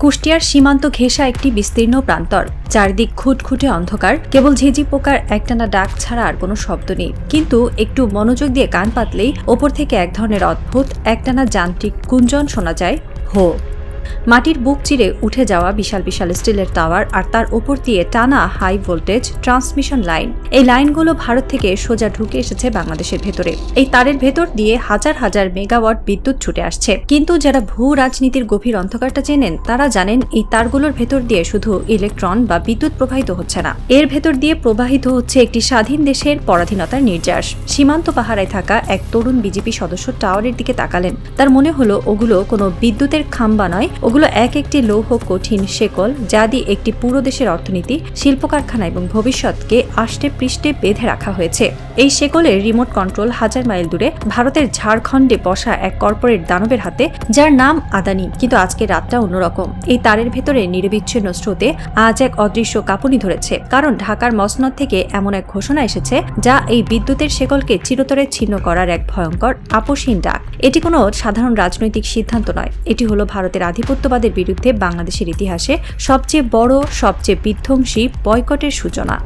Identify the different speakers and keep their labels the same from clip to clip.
Speaker 1: কুষ্টিয়ার সীমান্ত ঘেঁষা একটি বিস্তীর্ণ প্রান্তর, চারদিক খুটখুটে অন্ধকার, কেবল ঝিঝি পোকার একটানা ডাক ছাড়া আর কোনো শব্দ নেই। কিন্তু একটু মনোযোগ দিয়ে কান পাতলেই ওপর থেকে এক ধরনের অদ্ভুত একটানা যান্ত্রিক গুঞ্জন শোনা যায়, হো। মাটির বুক চিরে উঠে যাওয়া বিশাল বিশাল স্টিলের টাওয়ার, আর তার ওপর দিয়ে টানা হাই ভোল্টেজ ট্রান্সমিশন লাইন। এই লাইনগুলো ভারত থেকে সোজা ঢুকে এসেছে বাংলাদেশের ভেতরে। এই তারের ভেতর দিয়ে হাজার হাজার মেগাওয়াট বিদ্যুৎ ছুটে আসছে। কিন্তু যারা ভূ রাজনীতির গভীর অন্ধকারটা চেনেন, তারা জানেন এই তারগুলোর ভেতর দিয়ে শুধু ইলেকট্রন বা বিদ্যুৎ প্রবাহিত হচ্ছে না, এর ভেতর দিয়ে প্রবাহিত হচ্ছে একটি স্বাধীন দেশের পরাধীনতার নির্যাস। সীমান্ত পাহারায় থাকা এক তরুণ বিজেপি সদস্য টাওয়ারের দিকে তাকালেন। তার মনে হলো ওগুলো কোনো বিদ্যুতের খাম্বা নয়, ওগুলো এক একটি লৌহ কঠিন শেকল, যা দিয়ে একটি পুরো দেশের অর্থনীতি, শিল্প কারখানা এবং ভবিষ্যৎকে আষ্টে পৃষ্ঠে বেঁধে রাখা হয়েছে। এই শেকলের রিমোট কন্ট্রোল হাজার মাইল দূরে ভারতের ঝাড়খণ্ডে বসা এক কর্পোরেট দানবের হাতে, যার নাম আদানি। কিন্তু আজকের রাতটা অন্যরকম। এই তারের ভেতরে নিরবিচ্ছিন্ন স্রোতে আজ এক অদৃশ্য কাঁপুনি ধরেছে, কারণ ঢাকার মসনদ থেকে এমন এক ঘোষণা এসেছে যা এই বিদ্যুতের শেকলকে চিরতরে ছিন্ন করার এক ভয়ঙ্কর আপসহীন ডাক। এটি কোনো সাধারণ রাজনৈতিক সিদ্ধান্ত নয়, এটি হলো ভারতের আধিপত্যবাদের বিরুদ্ধে বাংলাদেশের ইতিহাসে সবচেয়ে বড়, সবচেয়ে বিধ্বংসী বয়কটের সূচনা।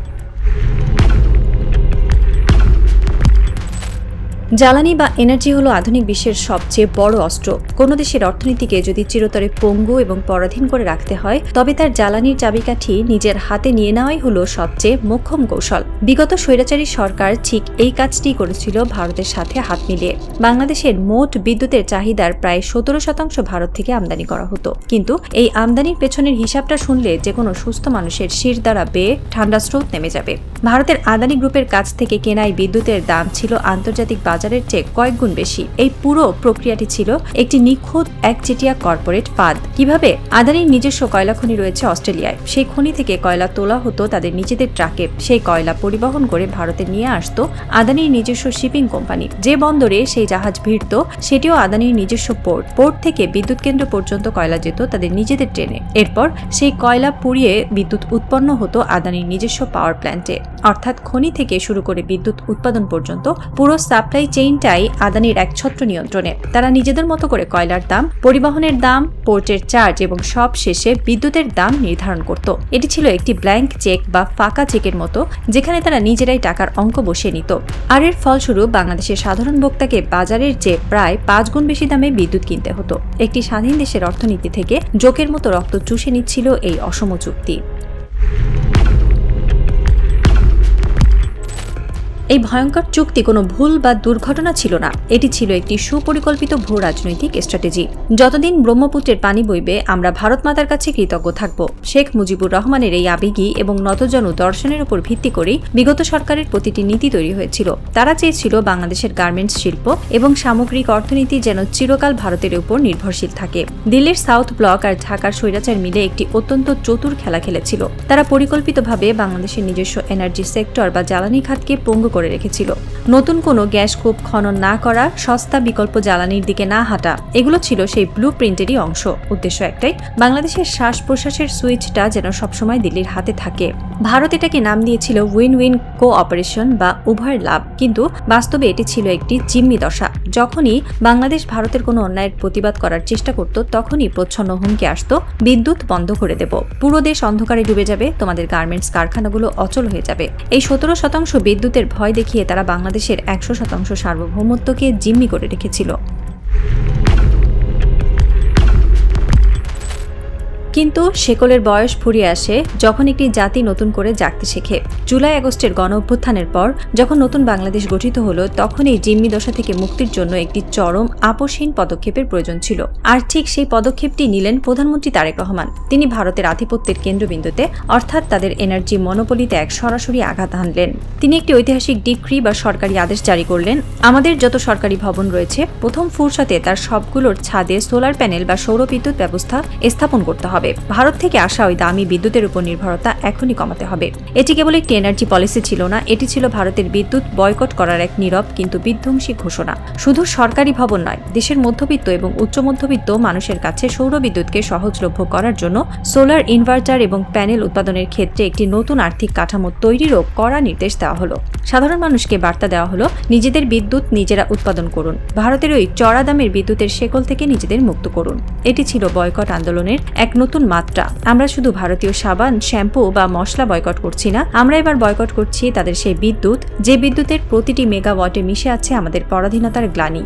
Speaker 1: জ্বালানি বা এনার্জি হলো আধুনিক বিশ্বের সবচেয়ে বড় অস্ত্র। কোনো দেশের অর্থনীতিকে যদি চিরতরে পঙ্গু এবং পরাধীন করে রাখতে হয়, তবে তার জ্বালানির চাবিকাঠি নিজের হাতে নিয়ে নেওয়াই হলো সবচেয়ে মোক্ষম কৌশল। বিগত স্বৈরাচারী সরকার ঠিক এই কাজটি করেছিল ভারতের সাথে হাত মিলিয়ে। বাংলাদেশের মোট বিদ্যুতের চাহিদার প্রায় 17% ভারত থেকে আমদানি করা হতো। কিন্তু এই আমদানির পেছনের হিসাবটা শুনলে যে কোনো সুস্থ মানুষের শির দ্বারা বেয়ে ঠান্ডা স্রোত নেমে যাবে। ভারতের আদানি গ্রুপের কাছ থেকে কেনাই বিদ্যুতের দাম ছিল আন্তর্জাতিক বাজারের চেয়ে কয়েক গুণ বেশি। এই পুরো প্রক্রিয়াটি ছিল একটি নিখুঁত একচেটিয়া কর্পোরেট ফাঁদ। কিভাবে? আদানির নিজস্ব কয়লা খনি রয়েছে অস্ট্রেলিয়ায়। সেই খনি থেকে কয়লা তোলা হতো তাদের নিজেদের ট্রাকে। সেই কয়লা পরিবহন করে ভারতে নিয়ে আসতো আদানির নিজস্ব শিপিং কোম্পানি। যে বন্দরে সেই জাহাজ ভিড়ত সেটিও আদানির নিজস্ব পোর্ট। পোর্ট থেকে বিদ্যুৎ কেন্দ্র পর্যন্ত কয়লা যেত তাদের নিজেদের ট্রেনে। এরপর সেই কয়লা পুড়িয়ে বিদ্যুৎ উৎপন্ন হতো আদানির নিজস্ব পাওয়ার প্ল্যান্টে। অর্থাৎ খনি থেকে শুরু করে বিদ্যুৎ উৎপাদন পর্যন্ত পুরো সাপ্লাই চেইনটাই আদানির একছত্র নিয়ন্ত্রণে। তারা নিজেদের মতো করে কয়লার দাম, পরিবহনের দাম, পোর্টের চার্জ এবং সব শেষে বিদ্যুতের দাম নির্ধারণ করত। এটি ছিল একটি ব্ল্যাঙ্ক চেক বা ফাঁকা চেকের মতো, যেখানে তারা নিজেরাই টাকার অঙ্ক বসিয়ে নিত। আর এর ফলস্বরূপ বাংলাদেশের সাধারণ ভোক্তাকে বাজারের চেয়ে প্রায় 5 গুণ বেশি দামে বিদ্যুৎ কিনতে হতো। একটি স্বাধীন দেশের অর্থনীতি থেকে জোকের মতো রক্ত চুষে নিচ্ছিল এই অসম চুক্তি। এই ভয়ঙ্কর চুক্তি কোনো ভুল বা দুর্ঘটনা ছিল না, এটি ছিল একটি সুপরিকল্পিত ভূ রাজনৈতিক স্ট্র্যাটেজি। যতদিন ব্রহ্মপুত্রের পানি বইবে আমরা ভারত মাতার কাছে কৃতজ্ঞ থাকব। শেখ মুজিবুর রহমানের এই আবেগী এবং নতজানু দর্শনের উপর ভিত্তি করেই বিগত সরকারের প্রতিটি নীতি তৈরি হয়েছিল। তারা চেয়েছিল বাংলাদেশের গার্মেন্টস শিল্প এবং সামগ্রিক অর্থনীতি যেন চিরকাল ভারতের উপর নির্ভরশীল থাকে। দিল্লির সাউথ ব্লক আর ঢাকার স্বৈরাচার মিলে একটি অত্যন্ত চতুর খেলা খেলেছিল। তারা পরিকল্পিতভাবে বাংলাদেশের নিজস্ব এনার্জি সেক্টর বা জ্বালানি খাতকে পঙ্গু করে রেখেছিল। নতুন কোনো গ্যাস কূপ খনন না করা, সস্তা বিকল্প জ্বালানির দিকে না হাঁটা, এগুলো ছিল সেই ব্লু প্রিন্টেরই অংশ। উদ্দেশ্য একটাই, বাংলাদেশের শ্বাস প্রশ্বাসের সুইচটা যেন সবসময় দিল্লির হাতে থাকে। ভারত এটাকে নাম দিয়েছিল উইন উইন কোঅপারেশন বা উভয়ের লাভ। কিন্তু বাস্তবে এটি ছিল একটি জিম্মি দশা। যখনই বাংলাদেশ ভারতের কোনো অন্যায়ের প্রতিবাদ করার চেষ্টা করত, তখনই প্রচ্ছন্ন হুমকি আসতো, বিদ্যুৎ বন্ধ করে দেব, পুরো দেশ অন্ধকারে ডুবে যাবে, তোমাদের গার্মেন্টস কারখানাগুলো অচল হয়ে যাবে। এই 17% বিদ্যুতের ভয় দেখিয়ে তারা বাংলাদেশের 100% সার্বভৌমত্বকে জিম্মি করে রেখেছিল। কিন্তু শেকলের বয়স ফুরিয়ে আসে যখন একটি জাতি নতুন করে জাগতে শেখে। জুলাই আগস্টের গণ অভ্যুত্থানের পর যখন নতুন বাংলাদেশ গঠিত হলো, তখন এই জিম্মি দশা থেকে মুক্তির জন্য একটি চরম আপসহীন পদক্ষেপের প্রয়োজন ছিল। আর ঠিক সেই পদক্ষেপটি নিলেন প্রধানমন্ত্রী তারেক রহমান। তিনি ভারতের আধিপত্যের কেন্দ্রবিন্দুতে, অর্থাৎ তাদের এনার্জি মনোপলিতে এক সরাসরি আঘাত হানলেন। তিনি একটি ঐতিহাসিক ডিক্রি বা সরকারি আদেশ জারি করলেন। আমাদের যত সরকারি ভবন রয়েছে, প্রথম ফুরসতে তার সবগুলোর ছাদে সোলার প্যানেল বা সৌর বিদ্যুৎ ব্যবস্থা স্থাপন করতে হবে। ভারত থেকে আসা ওই দামি বিদ্যুতের উপর নির্ভরতা এখনই কমাতে হবে। এটি কেবল একটি এনার্জি পলিসি ছিল না, এটি ছিল ভারতের বিদ্যুৎ বয়কট করার এক নীরব কিন্তু বিধ্বংসী ঘোষণা। শুধু সরকারি ভবন নয়, দেশের মধ্যবিত্ত এবং উচ্চ মধ্যবিত্ত মানুষের কাছে সৌর বিদ্যুৎকে সহজলভ্য করার জন্য সোলার ইনভার্টার এবং প্যানেল উৎপাদনের ক্ষেত্রে একটি নতুন আর্থিক কাঠামো তৈরিরও কড়া নির্দেশ দেওয়া হলো। সাধারণ মানুষকে বার্তা দেওয়া হলো, নিজেদের বিদ্যুৎ নিজেরা উৎপাদন করুন, ভারতের ওই চড়া দামের বিদ্যুতের শেকল থেকে নিজেদের মুক্ত করুন। এটি ছিল বয়কট আন্দোলনের এক নতুন নতুন মাত্রা। আমরা শুধু ভারতীয় সাবান, শ্যাম্পু বা মশলা বয়কট করছি না, আমরা এবার বয়কট করছি তাদের সেই বিদ্যুৎ, যে বিদ্যুতের প্রতিটি মেগাওয়াটে মিশে আছে আমাদের পরাধীনতার গ্লানি।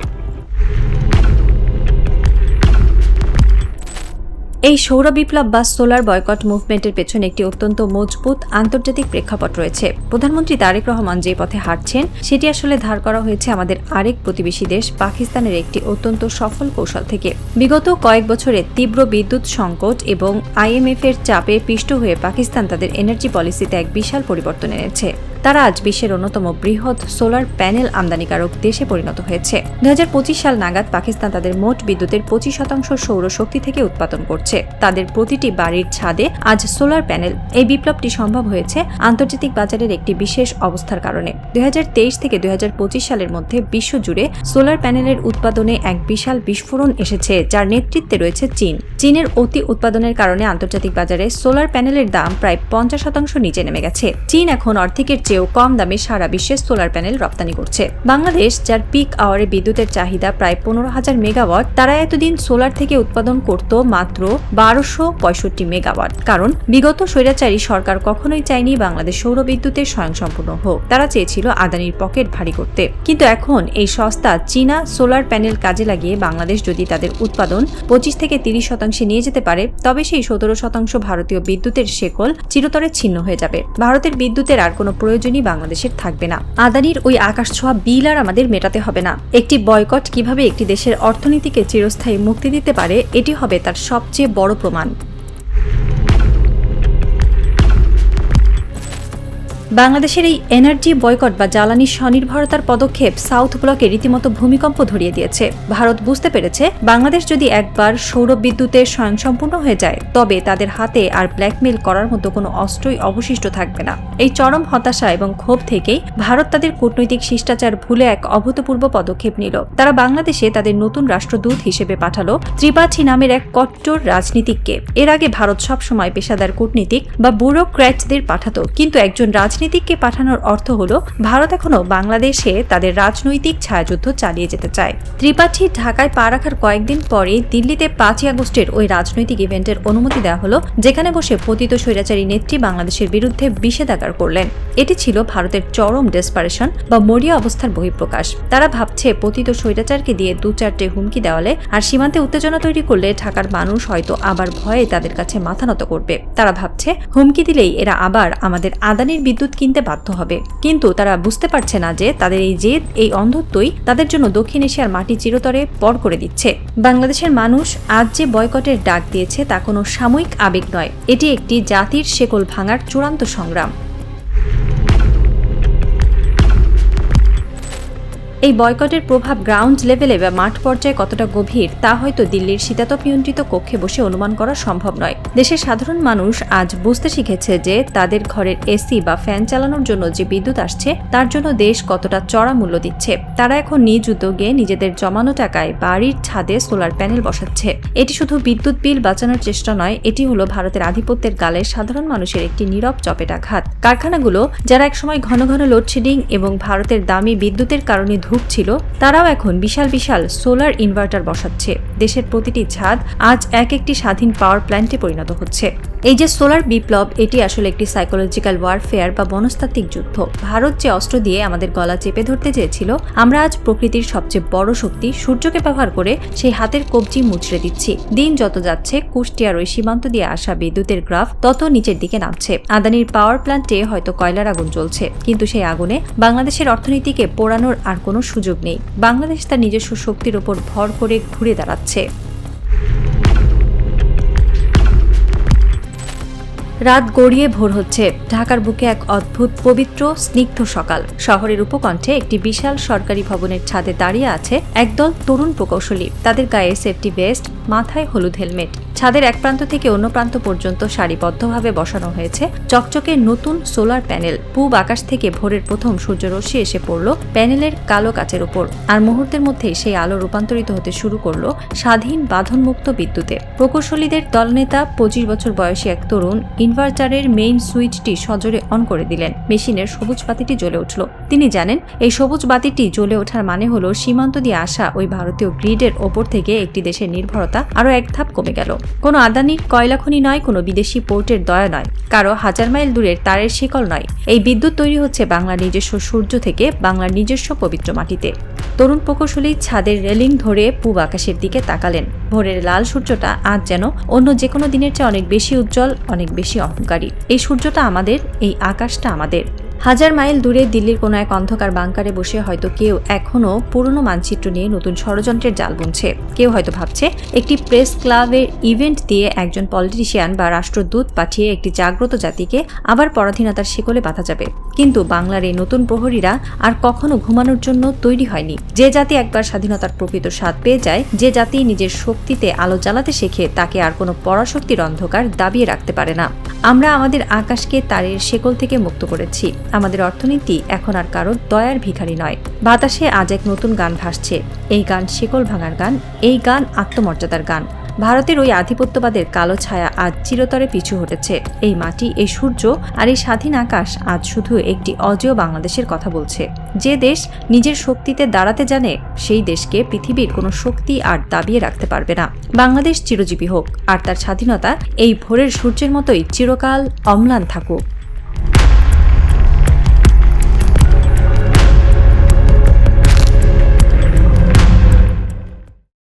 Speaker 1: এই সৌর বিপ্লব বা সোলার বয়কট মুভমেন্টের পেছনে একটি অত্যন্ত মজবুত আন্তর্জাতিক প্রেক্ষাপট রয়েছে। প্রধানমন্ত্রী তারেক রহমান যে পথে হাঁটছেন সেটি আসলে ধার করা হয়েছে আমাদের আরেক প্রতিবেশী দেশ পাকিস্তানের একটি অত্যন্ত সফল কৌশল থেকে। বিগত কয়েক বছরে তীব্র বিদ্যুৎ সংকট এবং IMF এর চাপে পিষ্ট হয়ে পাকিস্তান তাদের এনার্জি পলিসিতে এক বিশাল পরিবর্তন এনেছে। তারা আজ বিশ্বের অন্যতম বৃহৎ সোলার প্যানেল আমদানিকারক দেশে পরিণত হয়েছে। 2025 সাল নাগাদ পাকিস্তান তাদের মোট বিদ্যুতের 25% সৌরশক্তি থেকে উৎপাদন করছে। তাদের প্রতিটি বাড়ির ছাদে আজ সোলার প্যানেল। এই বিপ্লবটি সম্ভব হয়েছে আন্তর্জাতিক বাজারের একটি বিশেষ অবস্থার কারণে। 2023 থেকে 2025 সালের মধ্যে বিশ্বজুড়ে সোলার প্যানেলের উৎপাদনে এক বিশাল বিস্ফোরণ এসেছে, যার নেতৃত্বে রয়েছে চীন। চীনের অতি উৎপাদনের কারণে আন্তর্জাতিক বাজারে সোলার প্যানেলের দাম প্রায় 50% নিচে নেমে গেছে। চীন এখন অর্ধেকের চেয়েও কম দামে সারা বিশ্বে সোলার প্যানেল রপ্তানি করছে। বাংলাদেশ, যার পিক আওয়ারে বিদ্যুতের চাহিদা প্রায় 15,000 মেগাওয়াট, তারা এতদিন সোলার থেকে উৎপাদন করত মাত্র 1265 মেগাওয়াট। কারণ বিগত স্বৈরাচারী সরকার কখনোই চায়নি বাংলাদেশ সৌর বিদ্যুতের স্বয়ংসম্পূর্ণ হোক, তারা চেয়েছিল আদানির পকেট ভারী করতে। কিন্তু এখন এই সস্তা চীনা সোলার প্যানেল কাজে লাগিয়ে বাংলাদেশ যদি তাদের উৎপাদন 25 থেকে 30% নিয়ে যেতে পারে, তবে সেই 17% ভারতীয় বিদ্যুতের শেকল চিরতরে ছিন্ন হয়ে যাবে। ভারতের বিদ্যুতের আর কোনো প্রয়োজনই বাংলাদেশের থাকবে না। আদানির ওই আকাশছোঁয়া বিল আর আমাদের মেটাতে হবে না। একটি বয়কট কিভাবে একটি দেশের অর্থনীতিকে চিরস্থায়ী মুক্তি দিতে পারে, এটি হবে তার সবচেয়ে বড় প্রমাণ। বাংলাদেশের এই এনার্জি বয়কট বা জ্বালানি স্বনির্ভরতার পদক্ষেপ সাউথ ব্লকে রীতিমতো ভূমিকম্প ধরিয়ে দিয়েছে। ভারত বুঝতে পেরেছে বাংলাদেশ যদি একবার সৌর বিদ্যুতে স্বয়ংসম্পূর্ণ হয়ে যায়, তবে তাদের হাতে আর ব্ল্যাকমেইল করার মতো কোনো অস্ত্রই অবশিষ্ট থাকবে না। এই চরম হতাশা এবং ক্ষোভ থেকেই ভারত তাদের কূটনৈতিক শিষ্টাচার ভুলে এক অভূতপূর্ব পদক্ষেপ নিল। তারা বাংলাদেশে তাদের নতুন রাষ্ট্রদূত হিসেবে পাঠালো ত্রিপাঠী নামের এক কট্টর রাজনীতিককে। এর আগে ভারত সবসময় পেশাদার কূটনীতিক বা ব্যুরোক্র্যাটদের পাঠাতো, কিন্তু একজন রাজনীতিককে পাঠানোর অর্থ হলো ভারত এখনো বাংলাদেশে তাদের রাজনৈতিক ছায়াযুদ্ধ চালিয়ে যেতে চায়। ত্রিপাঠী ঢাকায় পা রাখার কয়েকদিন পরে দিল্লিতে 5 আগস্টের ওই রাজনৈতিক ইভেন্টের অনুমতি দেওয়া হলো, যেখানে বসে পতিত স্বৈরাচারী নেত্রী বাংলাদেশের বিরুদ্ধে বিষেধাগার করলেন। এটি ছিল ভারতের চরম ডেসপারেশন বা মরিয়া অবস্থার বহিঃপ্রকাশ। তারা ভাবছে পতিত স্বৈরাচারকে দিয়ে 2-4টে হুমকি দেওয়ালে আর সীমান্তে উত্তেজনা তৈরি করলে ঢাকার মানুষ হয়তো আবার ভয়ে তাদের কাছে মাথা নত করবে। তারা ভাবছে হুমকি দিলেই এরা আবার আমাদের আদানির বিদ্যুৎ কিনতে বাধ্য হবে। কিন্তু তারা বুঝতে পারছে না যে তাদের এই জেদ, এই অন্ধত্বই তাদের জন্য দক্ষিণ এশিয়ার মাটি চিরতরে পর করে দিচ্ছে। বাংলাদেশের মানুষ আজ যে বয়কটের ডাক দিয়েছে তা কোনো সাময়িক আবেগ নয়, এটি একটি জাতির শেকল ভাঙার চূড়ান্ত সংগ্রাম। এই বয়কটের প্রভাব গ্রাউন্ড লেভেলে বা মাঠ পর্যায়ে কতটা গভীর তা হয়তো দিল্লির শীতাতপ নিয়ন্ত্রিত কক্ষে বসে অনুমান করা সম্ভব নয়। দেশের সাধারণ মানুষ আজ বুঝতে শিখেছে যে তাদের ঘরের এসি বা ফ্যান চালানোর জন্য যে বিদ্যুৎ আসছে তার জন্য দেশ কতটা চড়া মূল্য দিচ্ছে। তারা এখন নিজ উদ্যোগে নিজেদের জমানো টাকায় বাড়ির ছাদে সোলার প্যানেল বসাচ্ছে। এটি শুধু বিদ্যুৎ বিল বাঁচানোর চেষ্টা নয়, এটি হলো ভারতের আধিপত্যের গালে সাধারণ মানুষের একটি নীরব চপেটাঘাত। কারখানাগুলো যারা একসময় ঘন ঘন লোডশেডিং এবং ভারতের দামি বিদ্যুতের কারণে ছিল, তারাও এখন বিশাল বিশাল সোলার ইনভার্টার বসাচ্ছে। দেশের প্রতিটি ছাদ আজ এক একটি স্বাধীন পাওয়ার প্ল্যান্টে পরিণত হচ্ছে। এই যে সোলার বিপ্লব, এটি আসলে একটি সাইকোলজিক্যাল ওয়ারফেয়ার বা মনস্তাত্ত্বিক যুদ্ধ। ভারত যে অস্ত্র দিয়ে আমাদের গলা চেপে ধরতে চেয়েছিল, আমরা আজ প্রকৃতির সবচেয়ে বড় শক্তি সূর্যকে ব্যবহার করে সেই হাতের কবজি মুচড়ে দিচ্ছি। দিন যত যাচ্ছে কুষ্টিয়ার ওই সীমান্ত দিয়ে আসা বিদ্যুতের গ্রাফ তত নিচের দিকে নামছে। আদানির পাওয়ার প্ল্যান্টে হয়তো কয়লার আগুন জ্বলছে, কিন্তু সেই আগুনে বাংলাদেশের অর্থনীতিকে পোড়ানোর আর কোনো সুযোগ নেই। বাংলাদেশ তার নিজস্ব শক্তির উপর ভর করে ঘুরে দাঁড়াচ্ছে। রাত গড়িয়ে ভোর হচ্ছে। ঢাকার বুকে এক অদ্ভুত পবিত্র স্নিগ্ধ সকাল। শহরের উপকণ্ঠে একটি বিশাল সরকারি ভবনের ছাদে দাঁড়িয়ে আছে একদল তরুণ প্রকৌশলী। তাদের গায়ে সেফটি ভেস্ট, মাথায় হলুদ হেলমেট। ছাদের এক প্রান্ত থেকে অন্য প্রান্ত পর্যন্ত সারিবদ্ধভাবে বসানো হয়েছে চকচকে নতুন সোলার প্যানেল। পূব আকাশ থেকে ভোরের প্রথম সূর্যরশ্মি এসে পড়ল প্যানেলের কালো কাচের উপর, আর মুহূর্তের মধ্যেই সেই আলো রূপান্তরিত হতে শুরু করলো স্বাধীন বাঁধনমুক্ত বিদ্যুতে। প্রকৌশলীদের দলনেতা 25 বছর বয়সী এক তরুণ ইনভার্টারের মেইন সুইচটি সজোরে অন করে দিলেন। মেশিনের সবুজ বাতিটি জ্বলে উঠল। তিনি জানেন এই সবুজ বাতিটি জ্বলে ওঠার মানে হলো সীমান্ত দিয়ে আসা ওই ভারতীয় গ্রিডের ওপর থেকে একটি দেশের নির্ভরতা আরো এক ধাপ কমে গেল। কোনো আদানির কয়লা খনি নয়, কোনো বিদেশি পোর্টের দয়া নয়, কারো হাজার মাইল দূরের তারের শিকল নয়। এই বিদ্যুৎ তৈরি হচ্ছে বাংলার নিজস্ব সূর্য থেকে, বাংলার নিজস্ব পবিত্র মাটিতে। তরুণ প্রকৌশলী ছাদের রেলিং ধরে পূব আকাশের দিকে তাকালেন। ভোরের লাল সূর্যটা আজ যেন অন্য যে কোনো দিনের চেয়ে অনেক বেশি উজ্জ্বল, অনেক বেশি অহংকারী। এই সূর্যটা আমাদের, এই আকাশটা আমাদের। হাজার মাইল দূরে দিল্লির কোনো এক অন্ধকার বাংকারে বসে হয়তো কেউ এখনো পুরনো মানচিত্র নিয়ে নতুন ষড়যন্ত্রের জাল বুনছে। কেউ হয়তো ভাবছে একটি প্রেস ক্লাবের ইভেন্ট দিয়ে একজন পলিটিশিয়ান বা রাষ্ট্রদূত পাঠিয়ে একটি জাগ্রত জাতিকে আবার পরাধীনতার শিকলে বাঁধা যাবে। কিন্তু বাংলার এই নতুন প্রহরীরা আর কখনো ঘুমানোর জন্য তৈরি হয়নি। যে জাতি একবার স্বাধীনতার প্রকৃত স্বাদ পেয়ে যায়, যে জাতি নিজের শক্তিতে আলো জ্বালাতে শেখে, তাকে আর কোনো পরাশক্তির অন্ধকার দাবিয়ে রাখতে পারে না। আমরা আমাদের আকাশকে তারের শেকল থেকে মুক্ত করেছি। আমাদের অর্থনীতি এখন আর কারো দয়ার ভিখারি নয়। বাতাসে আজ এক নতুন গান ভাসছে। এই গান শিকল ভাঙার গান, এই গান আত্মমর্যাদার গান। ভারতের ওই আধিপত্যবাদের কালো ছায়া আজ চিরতরে পিছু হটেছে। এই মাটি, এই সূর্য আর এই স্বাধীন আকাশ আজ শুধু একটি অজেয় বাংলাদেশের কথা বলছে। যে দেশ নিজের শক্তিতে দাঁড়াতে জানে, সেই দেশকে পৃথিবীর কোনো শক্তি আর দাবিয়ে রাখতে পারবে না। বাংলাদেশ চিরজীবী হোক, আর তার স্বাধীনতা এই ভোরের সূর্যের মতোই চিরকাল অম্লান থাকুক।